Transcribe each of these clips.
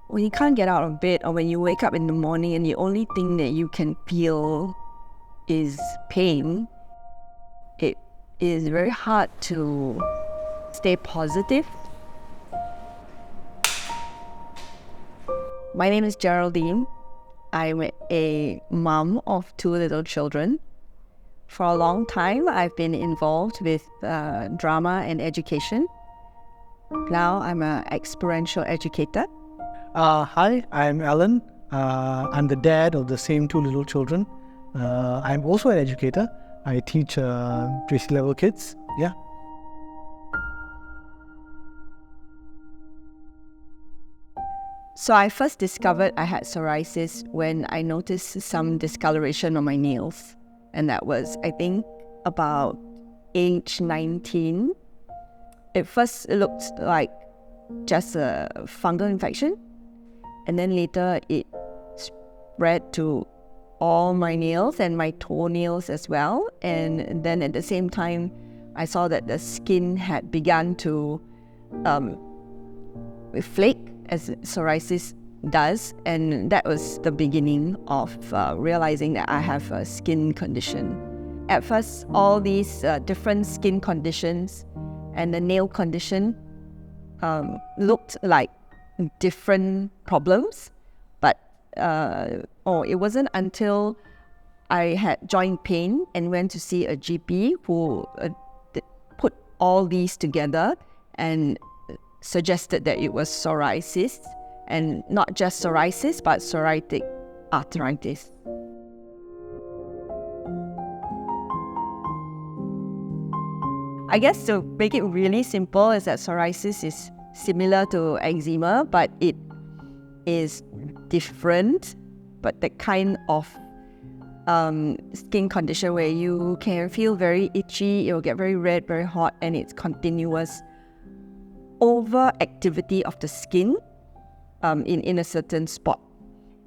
when you can't get out of bed or when you wake up in the morning and the only thing that you can feel is pain, it is very hard to stay positive. My name is Geraldine. I'm a mom of 2 little children. For a long time, I've been involved with drama and education. Now I'm an experiential educator. Hi, I'm Alan. I'm the dad of the same 2 little children. I'm also an educator. I teach pre-C level kids. Yeah. So I first discovered I had psoriasis when I noticed some discoloration on my nails. And that was, I think, about age 19. At first, it looked like just a fungal infection. And then later, it spread to all my nails and my toenails as well. And then at the same time, I saw that the skin had begun to flake, as psoriasis does. And that was the beginning of realizing that I have a skin condition. At first, all these different skin conditions and the nail condition looked like different problems, but it wasn't until I had joint pain and went to see a GP who put all these together and suggested that it was psoriasis, and not just psoriasis, but psoriatic arthritis. I guess to make it really simple is that psoriasis is similar to eczema, but it is different. But the kind of skin condition where you can feel very itchy, it will get very red, very hot, and it's continuous overactivity of the skin in a certain spot.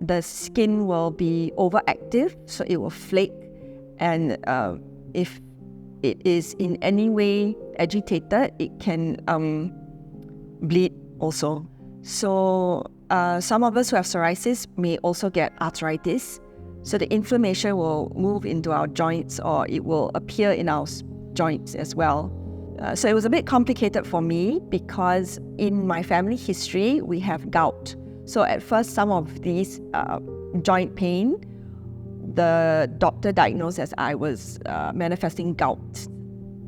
The skin will be overactive, so it will flake, and if it is in any way agitated, it can bleed also. So some of us who have psoriasis may also get arthritis. So the inflammation will move into our joints, or it will appear in our joints as well. So it was a bit complicated for me because in my family history, we have gout. So at first, some of these joint pain, the doctor diagnosed as I was manifesting gout.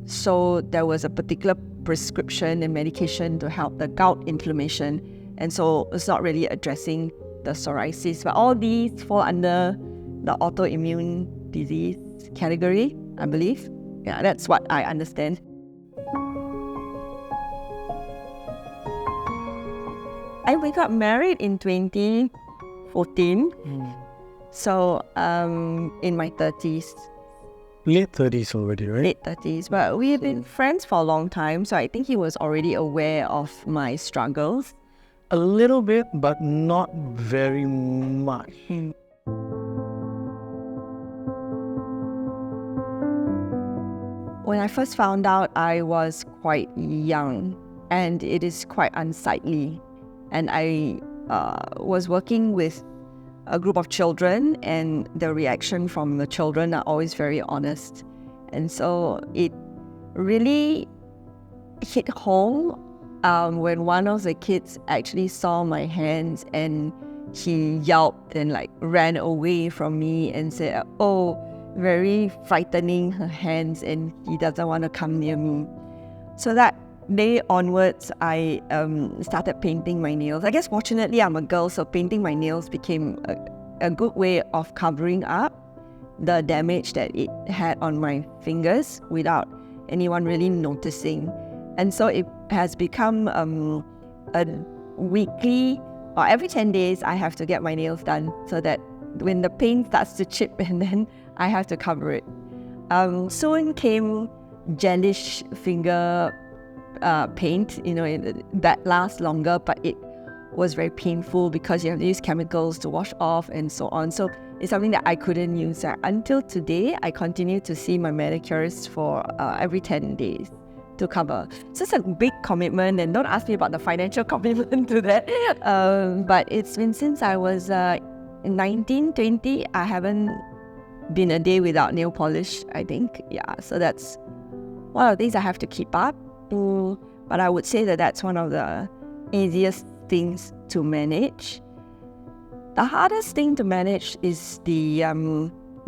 So there was a particular prescription and medication to help the gout inflammation. And so it's not really addressing the psoriasis. But all these fall under the autoimmune disease category, I believe. Yeah, that's what I understand. We got married in 2014. So in my 30s. Late 30s already, right? Late 30s. But we have been friends for a long time, so I think he was already aware of my struggles. A little bit, but not very much. When I first found out, I was quite young, and it is quite unsightly. And I was working with a group of children, and the reaction from the children are always very honest. And so it really hit home when one of the kids actually saw my hands, and he yelped and ran away from me and said, "Oh, very frightening, her hands, and he doesn't want to come near me." So that day onwards, I started painting my nails. I guess fortunately I'm a girl, so painting my nails became a good way of covering up the damage that it had on my fingers without anyone really noticing. And so it has become a weekly, or every 10 days, I have to get my nails done so that when the paint starts to chip, and then I have to cover it. Soon came gelish finger paint, that lasts longer, but it was very painful because you have to use chemicals to wash off and so on. So it's something that I couldn't use. Until today, I continue to see my manicurist for every 10 days. to cover. So it's a big commitment, and don't ask me about the financial commitment to that. But it's been since I was 19, 20, I haven't been a day without nail polish, I think. Yeah, so that's one of the things I have to keep up. But I would say that that's one of the easiest things to manage. The hardest thing to manage is the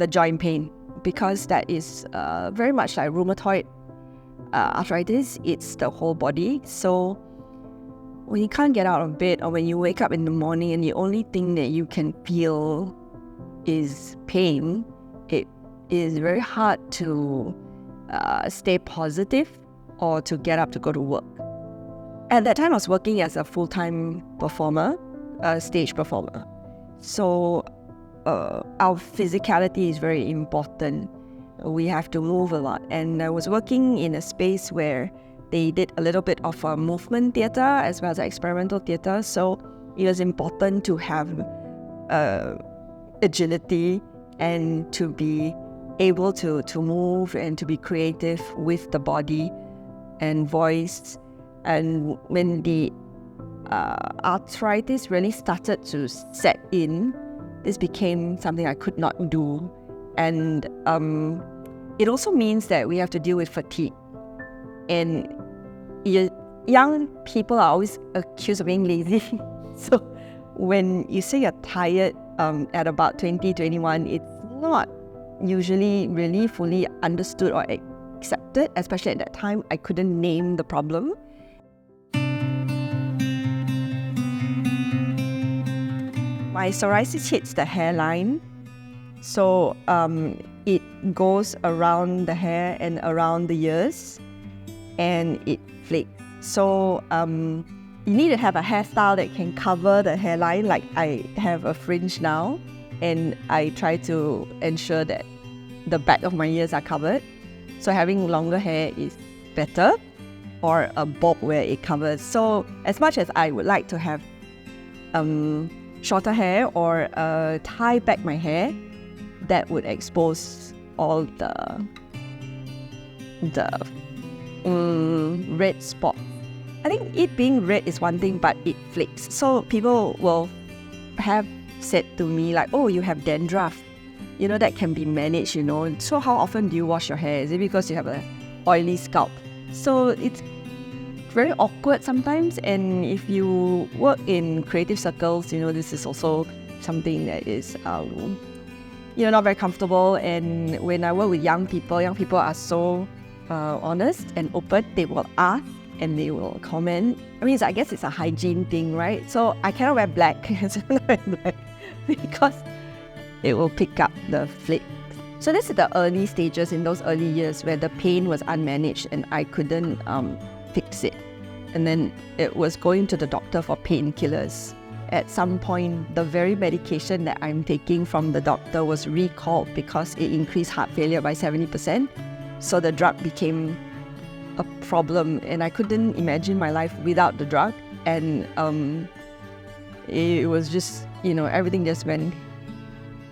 joint pain, because that is very much like rheumatoid arthritis. It's the whole body. So when you can't get out of bed, or when you wake up in the morning and the only thing that you can feel is pain, it is very hard to stay positive or to get up to go to work. At that time, I was working as a full-time performer, stage performer. So our physicality is very important. We have to move a lot. And I was working in a space where they did a little bit of movement theatre as well as experimental theatre. So it was important to have agility and to be able to move and to be creative with the body and voice. And when the arthritis really started to set in, this became something I could not do. And it also means that we have to deal with fatigue. And young people are always accused of being lazy. So when you say you're tired at about 20, 21, it's not usually really fully understood or accepted. Especially at that time, I couldn't name the problem. My psoriasis hits the hairline, so it goes around the hair and around the ears, and it flakes. So you need to have a hairstyle that can cover the hairline. Like I have a fringe now, and I try to ensure that the back of my ears are covered. So having longer hair is better, or a bob where it covers. So as much as I would like to have shorter hair or tie back my hair, that would expose all the red spots. I think it being red is one thing, but it flakes. So people will have said to me like, oh, you have dandruff. You know, that can be managed, you know. So how often do you wash your hair? Is it because you have an oily scalp? So it's very awkward sometimes. And if you work in creative circles, you know, this is also something that is, not very comfortable. And when I work with young people are so honest and open. They will ask and they will comment. I mean, I guess it's a hygiene thing, right? So I cannot wear black. Because it will pick up the flake. So this is the early stages, in those early years where the pain was unmanaged and I couldn't fix it. And then it was going to the doctor for painkillers. At some point, the very medication that I'm taking from the doctor was recalled because it increased heart failure by 70%. So the drug became a problem, and I couldn't imagine my life without the drug. And it was just, everything just went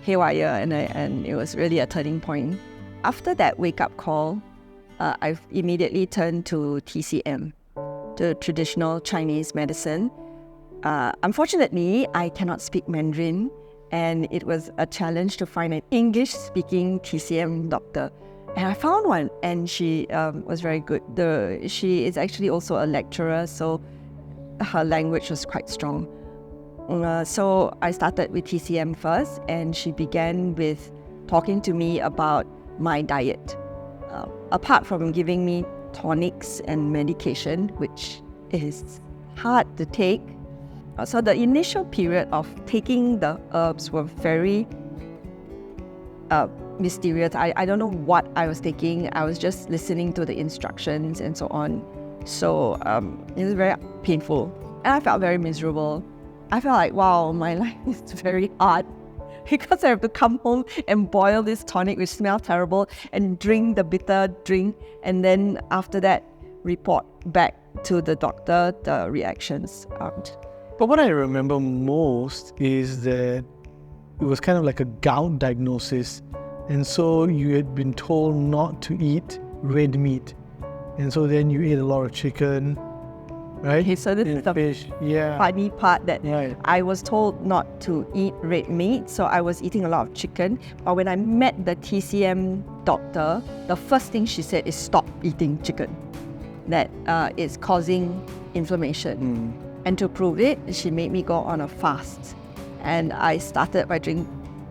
haywire, and it was really a turning point. After that wake-up call, I've immediately turned to TCM, to traditional Chinese medicine. Unfortunately, I cannot speak Mandarin, and it was a challenge to find an English-speaking TCM doctor. And I found one, and she was very good. She is actually also a lecturer, so her language was quite strong. So I started with TCM first, and she began with talking to me about my diet. Apart from giving me tonics and medication, which is hard to take. So the initial period of taking the herbs were very mysterious. I don't know what I was taking. I was just listening to the instructions and so on. So it was very painful. And I felt very miserable. I felt like, wow, my life is very hard because I have to come home and boil this tonic, which smells terrible, and drink the bitter drink. And then after that, report back to the doctor the reactions. But what I remember most is that it was kind of like a gout diagnosis. And so you had been told not to eat red meat. And so then you ate a lot of chicken, right? Okay, so this is the fish. Yeah. funny part that Right. I was told not to eat red meat, so I was eating a lot of chicken. But when I met the TCM doctor, the first thing she said is stop eating chicken. That it's causing inflammation. And to prove it, she made me go on a fast. And I started by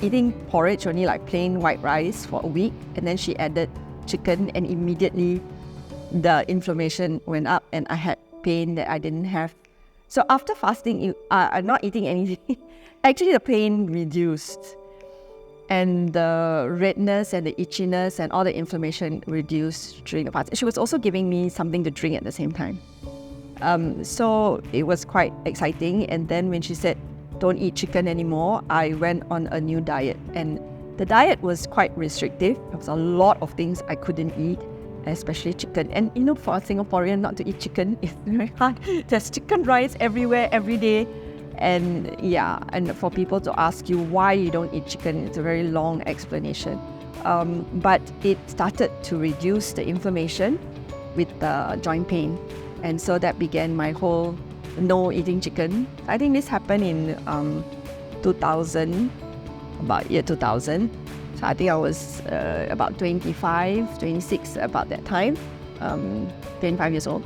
eating porridge, only like plain white rice for a week. And then she added chicken, and immediately the inflammation went up and I had pain that I didn't have. So after fasting, not eating anything, actually the pain reduced. And the redness and the itchiness and all the inflammation reduced during the fast. She was also giving me something to drink at the same time. So it was quite exciting. And then when she said, don't eat chicken anymore, I went on a new diet. And the diet was quite restrictive. There was a lot of things I couldn't eat, especially chicken. And for a Singaporean not to eat chicken is very hard. There's chicken rice everywhere, every day. And for people to ask you why you don't eat chicken, it's a very long explanation. But it started to reduce the inflammation with the joint pain. And so that began my whole no eating chicken. I think this happened in 2000, about year 2000. So I think I was about 25, 26 about that time, 25 years old.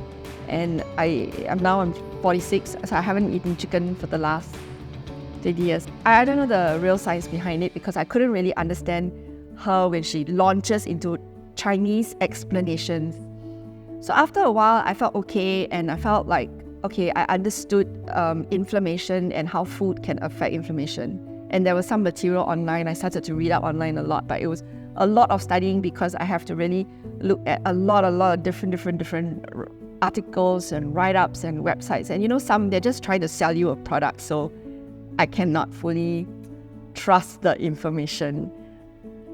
And I'm 46, so I haven't eaten chicken for the last 30 years. I don't know the real science behind it because I couldn't really understand her when she launches into Chinese explanations. So after a while, I felt okay, and I felt like, okay, I understood inflammation and how food can affect inflammation. And there was some material online. I started to read up online a lot, but it was a lot of studying because I have to really look at a lot of different articles and write-ups and websites. And some, they're just trying to sell you a product, so I cannot fully trust the information.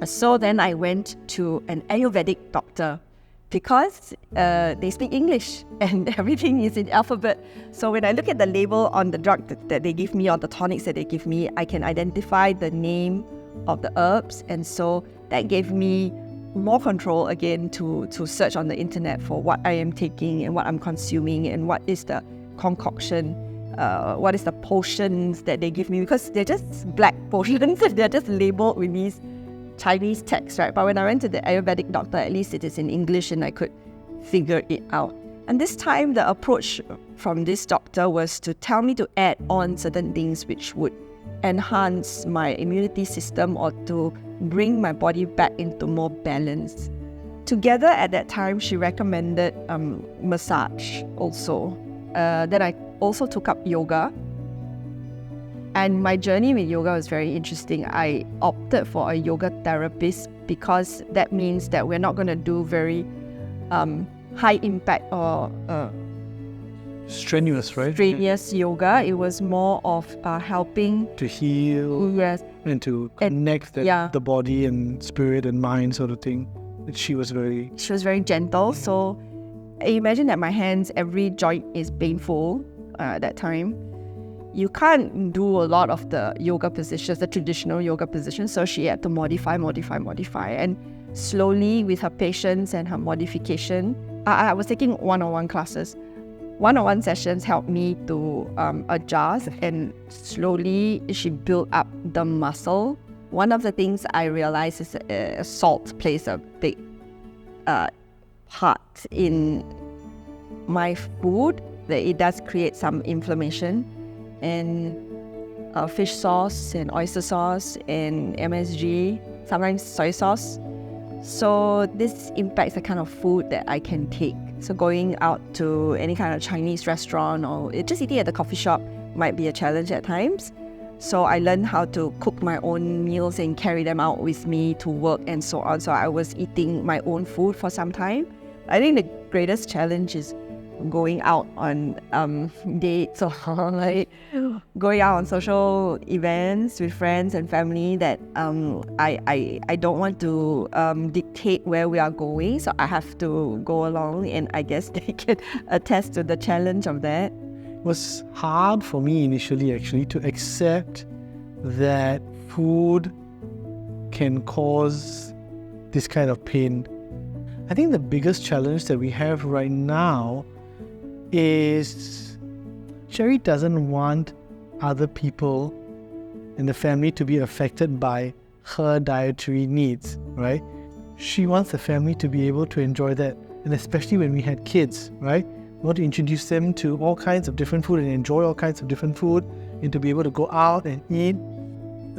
So then I went to an Ayurvedic doctor because they speak English and everything is in alphabet. So when I look at the label on the drug that they give me or the tonics that they give me, I can identify the name of the herbs. And so that gave me more control again to search on the internet for what I am taking and what I'm consuming and what is the concoction, what is the potions that they give me, because they're just black potions. They're just labeled with these Chinese text, right? But when I went to the Ayurvedic doctor, at least it is in English and I could figure it out. And this time the approach from this doctor was to tell me to add on certain things which would enhance my immunity system or to bring my body back into more balance. Together at that time, she recommended massage also. Then I also took up yoga. And my journey with yoga was very interesting. I opted for a yoga therapist because that means that we're not going to do very high impact or strenuous, right? Strenuous yoga. It was more of helping to heal, yes, and to connect the body and spirit and mind sort of thing. She was very gentle. So I imagine that my hands, every joint is painful at that time. You can't do a lot of the yoga positions, the traditional yoga positions, so she had to modify. And slowly, with her patience and her modification, I was taking one-on-one classes. One-on-one sessions helped me to adjust, and slowly she built up the muscle. One of the things I realized is salt plays a big part in my food, that it does create some inflammation. And fish sauce and oyster sauce and MSG, sometimes soy sauce. So this impacts the kind of food that I can take. So going out to any kind of Chinese restaurant or just eating at the coffee shop might be a challenge at times. So I learned how to cook my own meals and carry them out with me to work and so on. So I was eating my own food for some time. I think the greatest challenge is going out on dates or like going out on social events with friends and family that I don't want to dictate where we are going, so I have to go along, and I guess they can attest to the challenge of that. It was hard for me initially actually to accept that food can cause this kind of pain. I think the biggest challenge that we have right now is Sherry doesn't want other people in the family to be affected by her dietary needs, right? She wants the family to be able to enjoy that, and especially when we had kids, right? We want to introduce them to all kinds of different food and enjoy all kinds of different food, and to be able to go out and eat.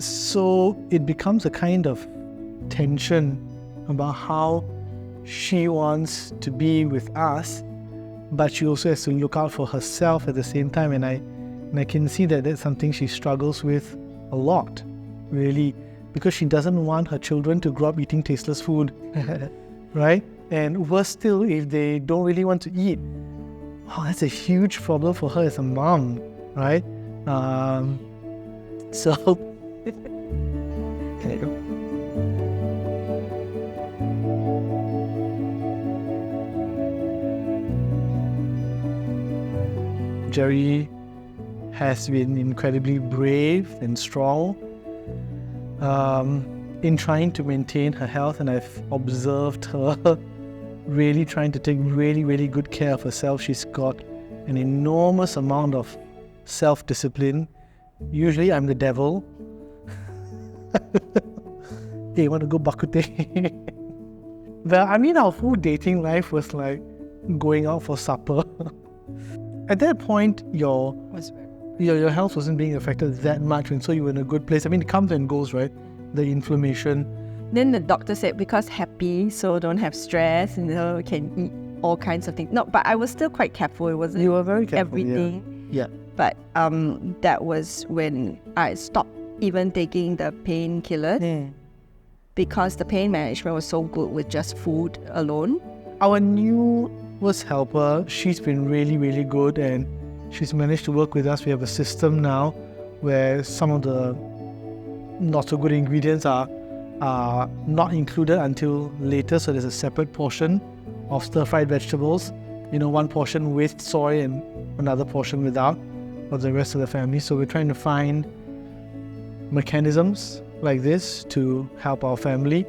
So it becomes a kind of tension about how she wants to be with us, but she also has to look out for herself at the same time. And I can see that that's something she struggles with a lot, really, because she doesn't want her children to grow up eating tasteless food, right? And worse still, if they don't really want to eat. Oh, that's a huge problem for her as a mom, right? So, there you go. Jerry has been incredibly brave and strong in trying to maintain her health, and I've observed her really trying to take really, really good care of herself. She's got an enormous amount of self-discipline. Usually I'm the devil. Hey, want to go bakute? Well, I mean, our whole dating life was like going out for supper. At that point, your health wasn't being affected that much, and so you were in a good place. I mean, it comes and goes, right? The inflammation. Then the doctor said, because happy, so don't have stress, can eat all kinds of things. No, but I was still quite careful. It wasn't You were very careful, everything. Yeah. But that was when I stopped even taking the painkillers because the pain management was so good with just food alone. Our newest helper, she's been really, really good, and she's managed to work with us. We have a system now where some of the not so good ingredients are not included until later. So there's a separate portion of stir-fried vegetables, one portion with soy and another portion without for the rest of the family. So we're trying to find mechanisms like this to help our family.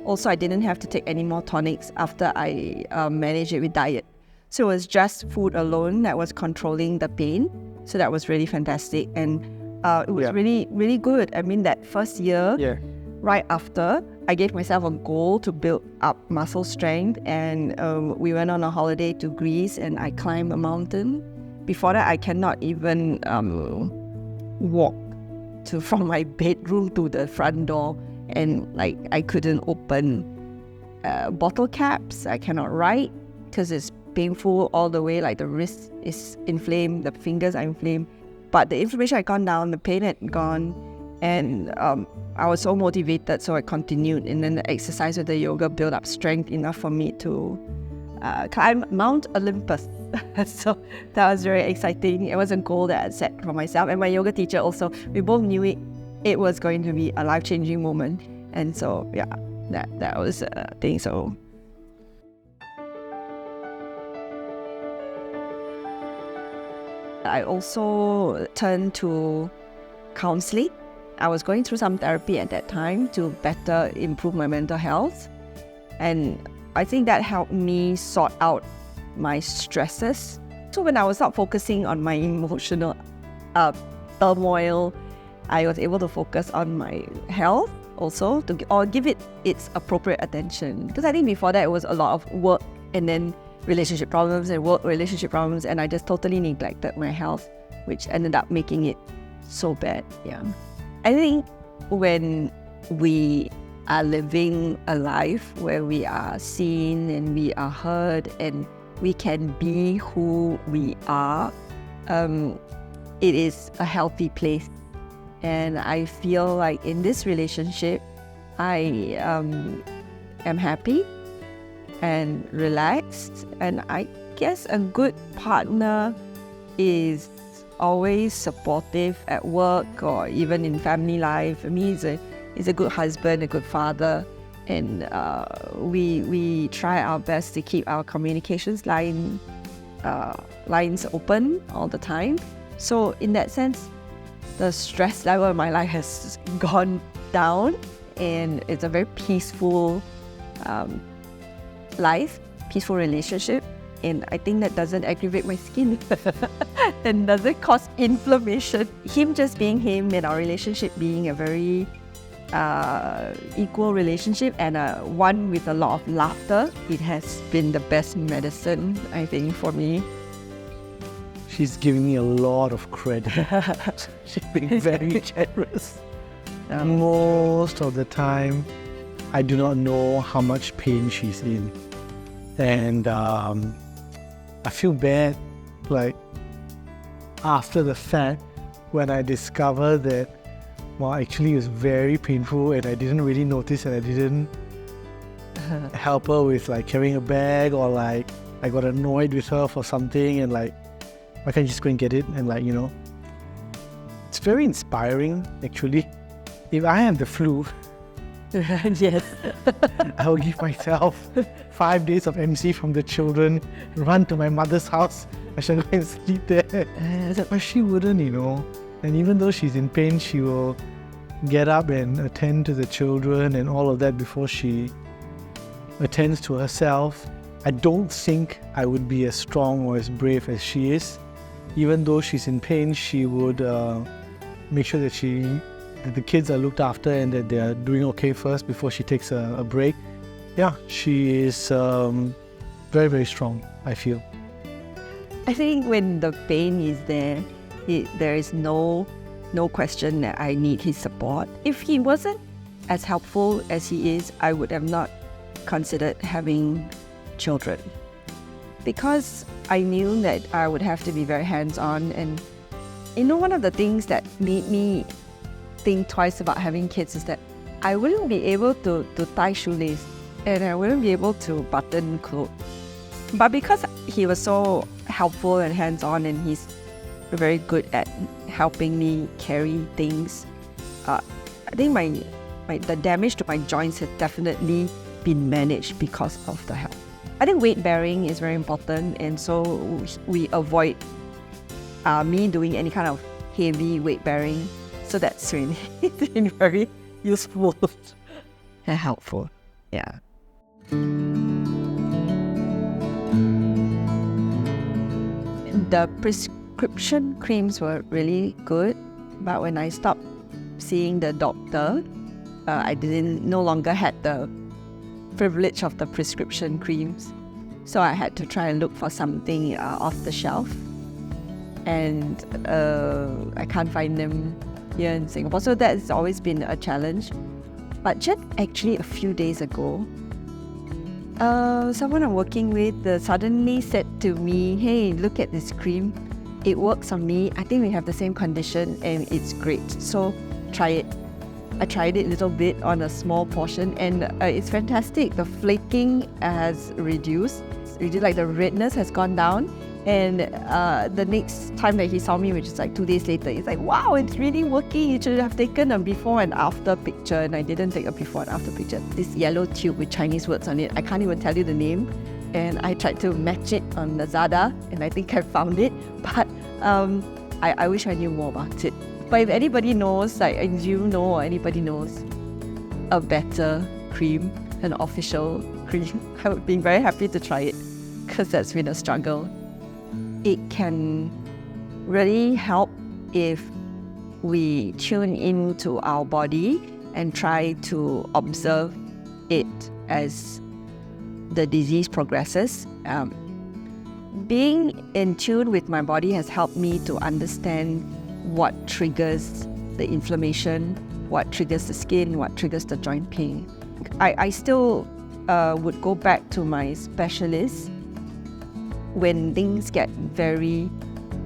Also, I didn't have to take any more tonics after I managed it with diet. So it was just food alone that was controlling the pain. So that was really fantastic. And it was really, really good. I mean, that first year, right after, I gave myself a goal to build up muscle strength. And we went on a holiday to Greece and I climbed a mountain. Before that, I cannot even walk from my bedroom to the front door. And I couldn't open bottle caps. I cannot write because it's painful all the way. Like the wrist is inflamed, the fingers are inflamed. But the inflammation had gone down, the pain had gone, and I was so motivated, so I continued. And then the exercise with the yoga built up strength enough for me to climb Mount Olympus. So that was very exciting. It was a goal that I set for myself. And my yoga teacher also, we both knew it was going to be a life-changing moment. And so, that was a thing. So I also turned to counseling. I was going through some therapy at that time to better improve my mental health. And I think that helped me sort out my stresses. So when I was not focusing on my emotional turmoil, I was able to focus on my health also, or give it its appropriate attention. Because I think before that, it was a lot of work and then relationship problems, and I just totally neglected my health, which ended up making it so bad. I think when we are living a life where we are seen and we are heard and we can be who we are, it is a healthy place. And I feel like in this relationship, I am happy and relaxed. And I guess a good partner is always supportive at work or even in family life. For me, he's a good husband, a good father. And we try our best to keep our communications lines open all the time. So in that sense, the stress level in my life has gone down, and it's a very peaceful life, peaceful relationship, and I think that doesn't aggravate my skin and doesn't cause inflammation. Him just being him and our relationship being a very equal relationship and one with a lot of laughter, it has been the best medicine, I think, for me. She's giving me a lot of credit. She's being very generous. Most of the time, I do not know how much pain she's in. And I feel bad, like, after the fact, when I discovered that, well, actually it was very painful and I didn't really notice and I didn't help her with like carrying a bag, or like I got annoyed with her for something and like, why can't you just go and get it? And like, you know, it's very inspiring actually. If I have the flu, Yes. I will give myself 5 days of MC from the children, run to my mother's house, I shall go and sleep there. But she wouldn't, you know. And even though she's in pain, she will get up and attend to the children and all of that before she attends to herself. I don't think I would be as strong or as brave as she is. Even though she's in pain, she would make sure that the kids are looked after and that they are doing okay first before she takes a break. Yeah, she is very, very strong, I feel. I think when the pain is there, there is no question that I need his support. If he wasn't as helpful as he is, I would have not considered having children. Because I knew that I would have to be very hands-on, and you know, one of the things that made me think twice about having kids is that I wouldn't be able to tie shoelace and I wouldn't be able to button clothes. But because he was so helpful and hands-on and he's very good at helping me carry things, I think the damage to my joints has definitely been managed because of the help. I think weight bearing is very important, and so we avoid me doing any kind of heavy weight bearing. So that's really been very useful and helpful. Yeah. The prescription creams were really good, but when I stopped seeing the doctor, I no longer had the privilege of the prescription creams. So I had to try and look for something off the shelf, and I can't find them here in Singapore. So that's always been a challenge. But just actually a few days ago, someone I'm working with suddenly said to me, "Hey, look at this cream. It works on me. I think we have the same condition and it's great. So try it." I tried it a little bit on a small portion, and it's fantastic. The flaking has reduced. Like the redness has gone down. And the next time that he saw me, which is like 2 days later, he's like, "Wow, it's really working. You should have taken a before and after picture." And I didn't take a before and after picture. This yellow tube with Chinese words on it, I can't even tell you the name. And I tried to match it on Lazada, and I think I found it. But I wish I knew more about it. But if anybody knows, like you know, or anybody knows a better cream, an official cream, I would be very happy to try it, because that's been a struggle. It can really help if we tune into our body and try to observe it as the disease progresses. Being in tune with my body has helped me to understand what triggers the inflammation, what triggers the skin, what triggers the joint pain. I still would go back to my specialist when things get very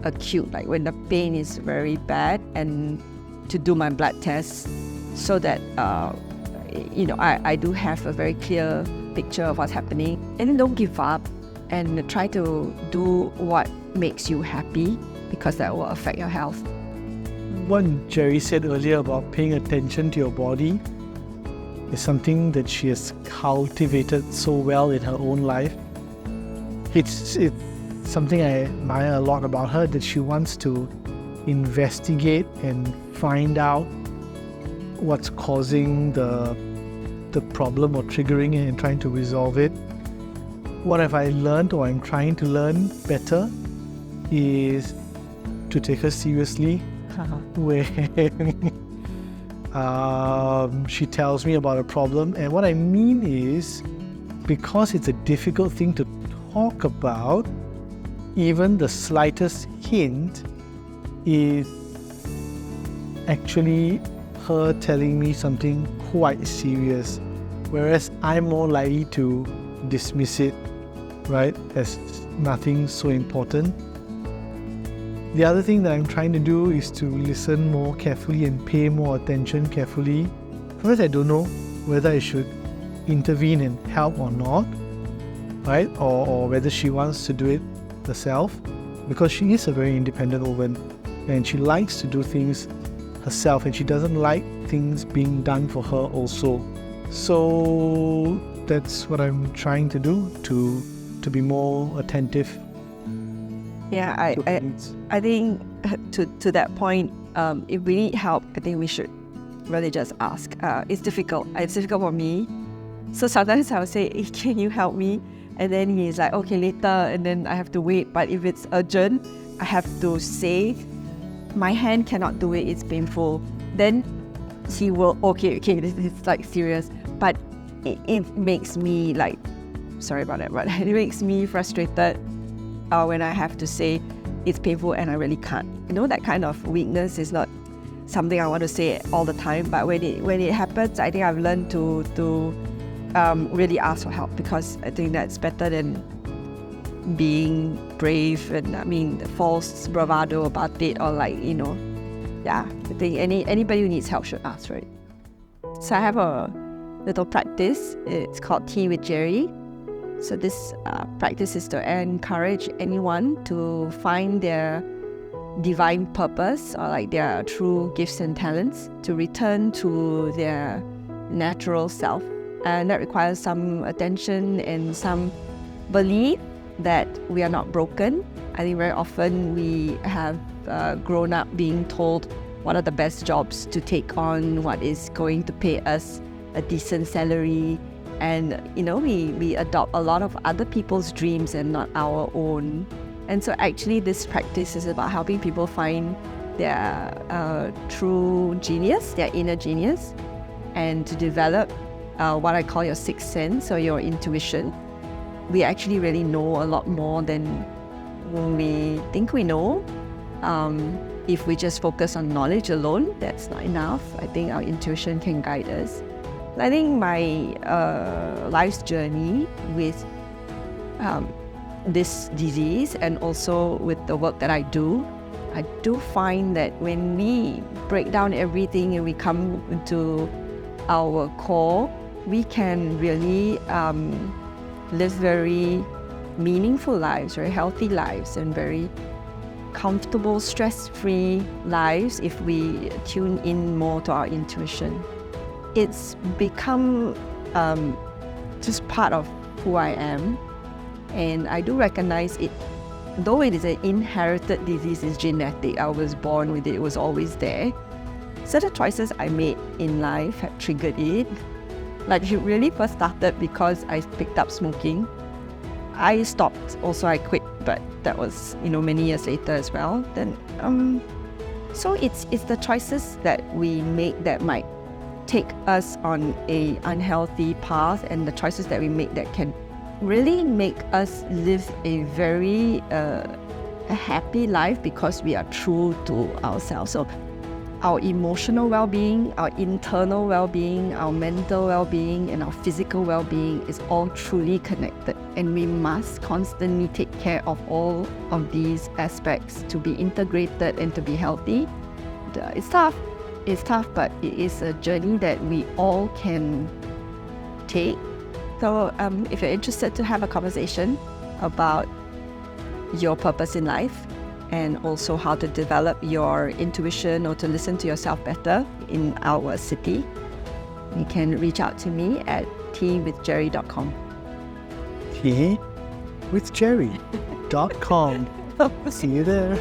acute, like when the pain is very bad, and to do my blood tests so that I do have a very clear picture of what's happening. And then don't give up and try to do what makes you happy, because that will affect your health. What Jerry said earlier about paying attention to your body is something that she has cultivated so well in her own life. It's something I admire a lot about her, that she wants to investigate and find out what's causing the problem or triggering it and trying to resolve it. what have I learned, or I'm trying to learn better, is to take her seriously when she tells me about a problem. And what I mean is, because it's a difficult thing to talk about, even the slightest hint is actually her telling me something quite serious, whereas I'm more likely to dismiss it, right, as nothing so important. The other thing that I'm trying to do is to listen more carefully and pay more attention carefully. First, I don't know whether I should intervene and help or not, right, or whether she wants to do it herself, because she is a very independent woman and she likes to do things herself, and she doesn't like things being done for her also. So that's what I'm trying to do, to be more attentive. Yeah, I think to that point, if we need help, I think we should really just ask. It's difficult. It's difficult for me. So sometimes I'll say, hey, can you help me? And then he's like, okay, later. And then I have to wait. But if it's urgent, I have to say, my hand cannot do it, it's painful. Then he will, okay, this is like serious. But it makes me like, sorry about that, but it makes me frustrated when I have to say it's painful and I really can't. You know, that kind of weakness is not something I want to say all the time. But when it happens, I think I've learned to really ask for help, because I think that's better than being brave and false bravado about it, or like, I think anybody who needs help should ask, right? So I have a little practice. It's called Tea with Jerry. So this practice is to encourage anyone to find their divine purpose, or like their true gifts and talents, to return to their natural self. And that requires some attention and some belief that we are not broken. I think very often we have grown up being told what are the best jobs to take on, what is going to pay us a decent salary, and we adopt a lot of other people's dreams and not our own. And so actually this practice is about helping people find their true genius, their inner genius, and to develop what I call your sixth sense, or your intuition. We actually really know a lot more than we think we know. If we just focus on knowledge alone, that's not enough. I think our intuition can guide us. I think my life's journey with this disease, and also with the work that I do find that when we break down everything and we come into our core, we can really live very meaningful lives, very healthy lives, and very comfortable, stress-free lives if we tune in more to our intuition. It's become just part of who I am, and I do recognize it. Though it is an inherited disease, it's genetic, I was born with it was always there. Certain choices I made in life have triggered it. Like, it really first started because I picked up smoking. I stopped, also I quit, but that was many years later as well. Then so it's the choices that we make that might take us on a unhealthy path, and the choices that we make that can really make us live a very a happy life, because we are true to ourselves. So our emotional well-being, our internal well-being, our mental well-being, and our physical well-being is all truly connected, and we must constantly take care of all of these aspects to be integrated and to be healthy. It's tough, but it is a journey that we all can take. So if you're interested to have a conversation about your purpose in life, and also how to develop your intuition or to listen to yourself better in our city, you can reach out to me at teawithjerry.com. teawithjerry.com. See you there.